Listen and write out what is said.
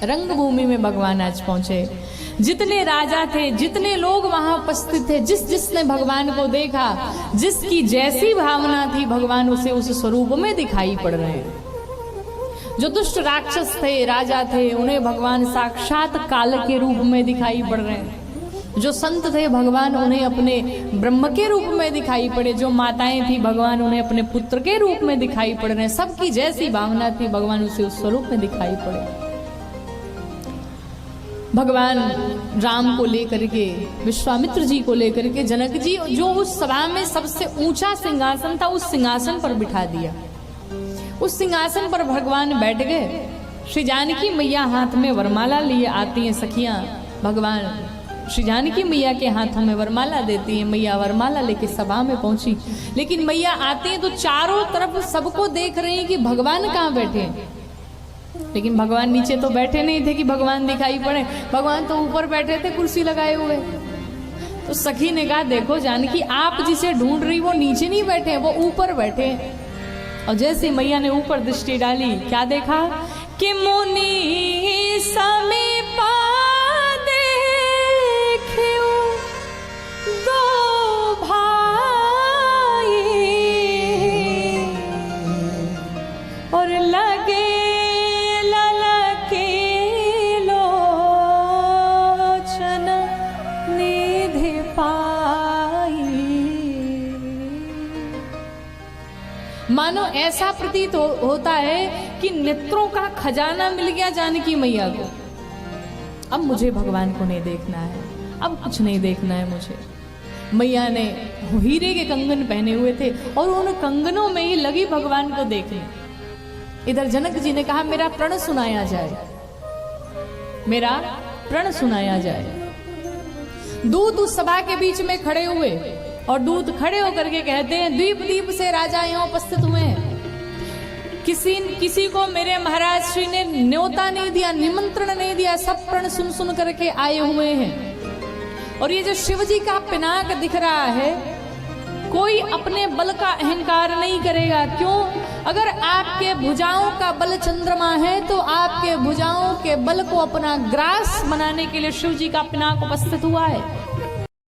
रंगभूमि में भगवान आज पहुंचे। जितने राजा थे, जितने लोग वहां उपस्थित थे, जिसने भगवान को देखा, जिसकी जैसी भावना थी, भगवान उसे उस स्वरूप में दिखाई पड़ रहे हैं। जो दुष्ट राक्षस थे, राजा थे, उन्हें भगवान साक्षात काल के रूप में दिखाई पड़ रहे हैं। जो संत थे, भगवान उन्हें अपने ब्रह्म के रूप में दिखाई पड़े। जो माताएं थी, भगवान उन्हें अपने पुत्र के रूप में दिखाई पड़ रहे हैं। सबकी जैसी भावना थी, भगवान उसे उस स्वरूप में दिखाई पड़े। भगवान राम को लेकर के, विश्वामित्र जी को लेकर के, जनक जी जो उस सभा में सबसे ऊंचा सिंहासन था, उस सिंहासन पर बिठा दिया। उस सिंहासन पर भगवान बैठ गए। श्री जानकी मैया हाथ में वरमाला लिए आती हैं सखियां। भगवान श्री जानकी मैया के हाथों में वरमाला देती है। मैया वरमाला लेके सभा में पहुंची, लेकिन मैया आती है तो चारों तरफ सबको देख रही है कि भगवान कहाँ बैठे हैं। लेकिन भगवान नीचे तो बैठे नहीं थे कि भगवान दिखाई पड़े। भगवान तो ऊपर बैठे थे कुर्सी लगाए हुए। तो सखी ने कहा, देखो जानकी, आप जिसे ढूंढ रही वो नीचे नहीं बैठे, वो ऊपर बैठे। और जैसे मैया ने ऊपर दृष्टि डाली, क्या देखा कि मुनि समीपा और लगे ललके लोचन निधि पाई। मानो ऐसा प्रतीत होता है कि नेत्रों का खजाना मिल गया जानकी मैया को। अब मुझे भगवान को नहीं देखना है, अब कुछ नहीं देखना है मुझे। मैया ने हीरे के कंगन पहने हुए थे और उन कंगनों में ही लगी भगवान को देखने। इधर जनक जी ने कहा, मेरा प्रण सुनाया जाए, मेरा प्रण सुनाया जाए। दूत उस सभा के बीच में खड़े हुए और दूत खड़े होकर के कहते हैं, द्वीप द्वीप से राजा यहाँ उपस्थित हुए हैं। किसी को मेरे महाराज श्री ने न्योता नहीं दिया, निमंत्रण नहीं दिया, सब प्रण सुन सुन करके आए हुए हैं। और ये जो शिव जी का पिनाक दिख रहा है, कोई अपने बल का अहंकार नहीं करेगा। क्यों? अगर आपके भुजाओं का बल चंद्रमा है तो आपके भुजाओं के बल को अपना ग्रास बनाने के लिए शिव जी का पिनाक उपस्थित हुआ है।